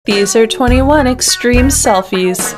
These are 21 extreme selfies.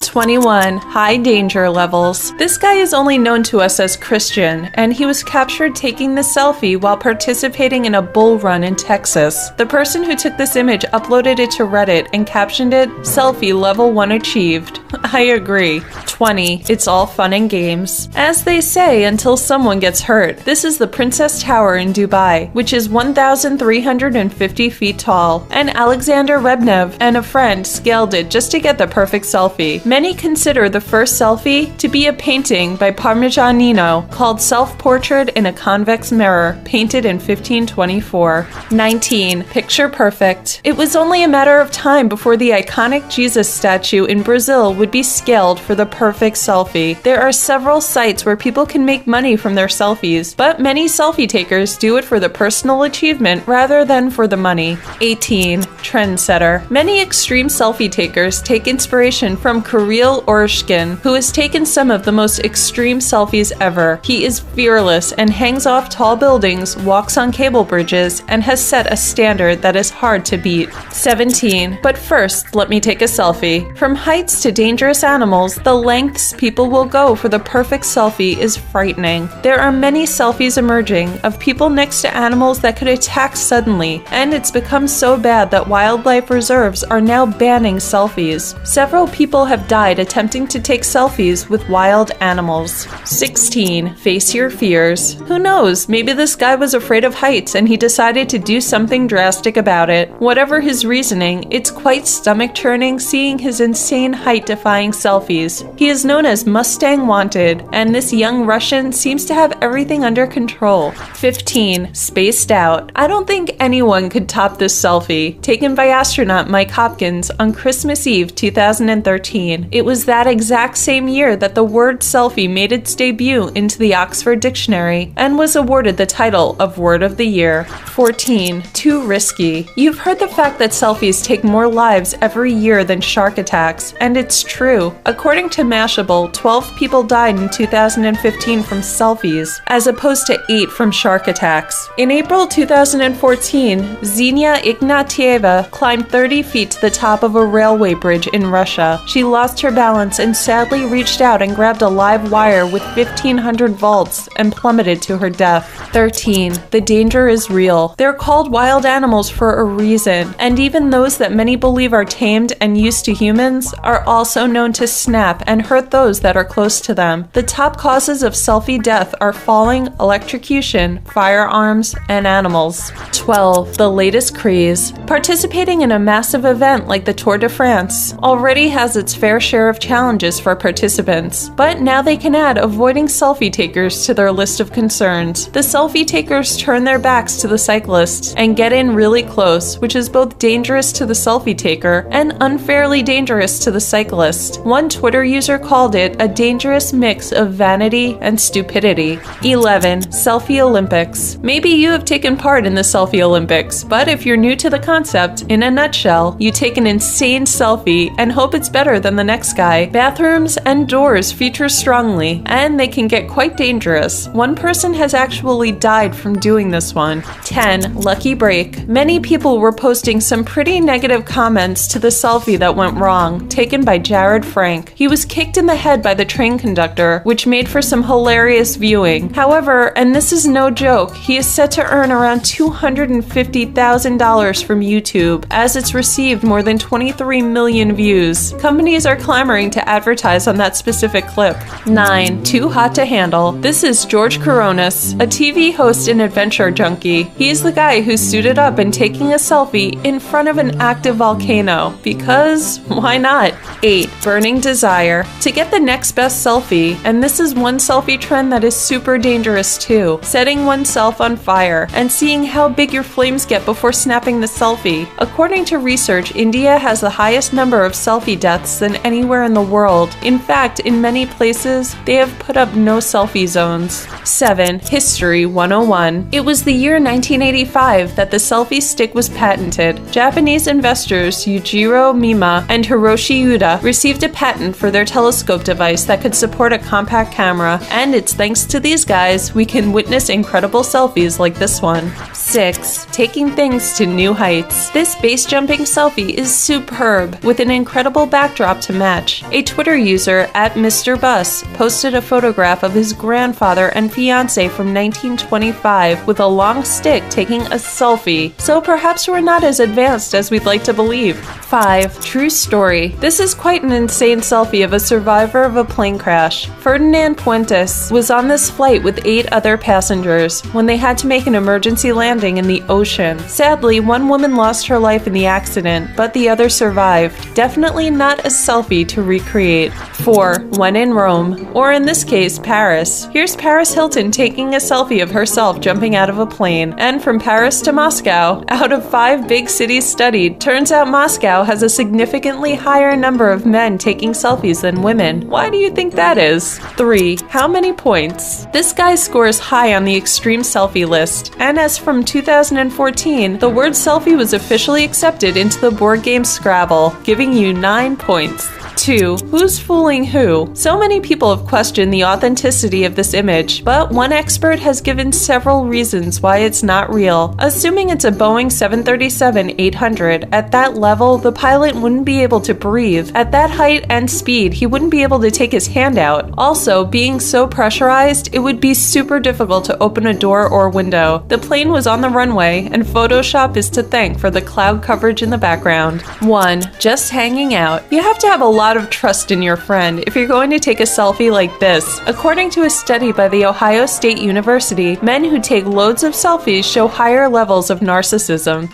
21. High danger levels. This guy is only known to us as Christian, and he was captured taking the selfie while participating in a bull run in Texas. The person who took this image uploaded it to Reddit and captioned it, "Selfie level 1 achieved." I agree. 20. It's all fun and games. As they say, until someone gets hurt. This is the Princess Tower in Dubai, which is 1,350 feet tall, and Alexander Rebnev and a friend scaled it just to get the perfect selfie. Many consider the first selfie to be a painting by Parmigianino called Self-Portrait in a Convex Mirror, painted in 1524. 19. Picture perfect. It was only a matter of time before the iconic Jesus statue in Brazil would be scaled for the perfect selfie. There are several sites where people can make money from their selfies, but many selfie takers do it for the personal achievement rather than for the money. 18. Trendsetter. Many extreme selfie takers take inspiration from Kirill Oreshkin, who has taken some of the most extreme selfies ever. He is fearless and hangs off tall buildings, walks on cable bridges, and has set a standard that is hard to beat. 17. But first, let me take a selfie. From heights to dangerous animals, the lengths people will go for the perfect selfie is frightening. There are many selfies emerging of people next to animals that could attack suddenly, and it's become so bad that wildlife reserves are now banning selfies. Several people have died attempting to take selfies with wild animals. 16. Face your fears. Who knows, maybe this guy was afraid of heights and he decided to do something drastic about it. Whatever his reasoning, it's quite stomach-churning seeing his insane height-defying selfies. He is known as Mustang Wanted, and this young Russian seems to have everything under control. 15. Spaced out. I don't think anyone could top this selfie, taken by astronaut Mike Hopkins on Christmas Eve 2013. It was that exact same year that the word selfie made its debut into the Oxford Dictionary and was awarded the title of Word of the Year. 14. Too risky. You've heard the fact that selfies take more lives every year than shark attacks, and it's true. According to Mashable, 12 people died in 2015 from selfies, as opposed to 8 from shark attacks. In April 2014, Xenia Ignatieva climbed 30 feet to the top of a railway bridge in Russia. She lost her balance and sadly reached out and grabbed a live wire with 1,500 volts and plummeted to her death. 13. The danger is real. They're called wild animals for a reason, and even those that many believe are tamed and used to humans are also known to snap and hurt those that are close to them. The top causes of selfie death are falling, electrocution, firearms, and animals. 12. The latest craze. Participating in a massive event like the Tour de France already has its fair share of challenges for participants, but now they can add avoiding selfie takers to their list of concerns. The selfie takers turn their backs to the cyclists and get in really close, which is both dangerous to the selfie taker and unfairly dangerous to the cyclist. One Twitter user called it a dangerous mix of vanity and stupidity. 11. Selfie Olympics. Maybe you have taken part in the Selfie Olympics, but if you're new to the concept, in a nutshell, you take an insane selfie and hope it's better than the next guy. Bathrooms and doors feature strongly, and they can get quite dangerous. One person has actually died from doing this one. 10. Lucky break. Many people were posting some pretty negative comments to the selfie that went wrong, taken by Jared Frank. He was kicked in the head by the train conductor, which made for some hilarious viewing. However, and this is no joke, he is set to earn around $250,000 from YouTube, as it's received more than 23 million views. Companies are clamoring to advertise on that specific clip. 9. Too hot to handle. This is George Coronis, a TV host and adventure junkie. He's the guy who's suited up and taking a selfie in front of an active volcano, because why not? 8. Burning desire. To get the next best selfie, and this is one selfie trend that is super dangerous too, setting oneself on fire and seeing how big your flames get before snapping the selfie. According to research, India has the highest number of selfie deaths than anywhere in the world. In fact, in many places, they have put up no selfie zones. 7. History 101. It was the year 1985 that the selfie stick was patented. Japanese investors Yujiro Mima and Hiroshi Uda received a patent for their telescope device that could support a compact camera, and it's thanks to these guys we can witness incredible selfies like this one. 6. Taking things to new heights. This base jumping selfie is superb, with an incredible backdrop to match. A Twitter user at Mr. Bus posted a photograph of his grandfather and fiance from 1925 with a long stick taking a selfie, so perhaps we're not as advanced as we'd like to believe. 5. True story. This is quite an insane selfie of a survivor of a plane crash. Ferdinand Puentes was on this flight with 8 other passengers when they had to make an emergency landing in the ocean. Sadly, one woman lost her life in the accident, but the other survived. Definitely not a selfie to recreate. 4. When in Rome, or in this case, Paris. Here's Paris Hilton taking a selfie of herself jumping out of a plane. And from Paris to Moscow, out of 5 big cities studied, turns out Moscow has a significantly higher number of men taking selfies than women. Why do you think that is? 3. How many points? This guy scores high on the extreme selfie list, and as from 2014, the word selfie was officially accepted into the board game Scrabble, giving you 9 points. 2. Who's fooling who? So many people have questioned the authenticity of this image, but one expert has given several reasons why it's not real. Assuming it's a Boeing 737-800, at that level, the pilot wouldn't be able to breathe. At that height and speed, he wouldn't be able to take his hand out. Also, being so pressurized, it would be super difficult to open a door or window. The plane was on the runway, and Photoshop is to thank for the cloud coverage in the background. 1. Just hanging out. You have to have a lot of trust in your friend if you're going to take a selfie like this. According to a study by the Ohio State University, men who take loads of selfies show higher levels of narcissism.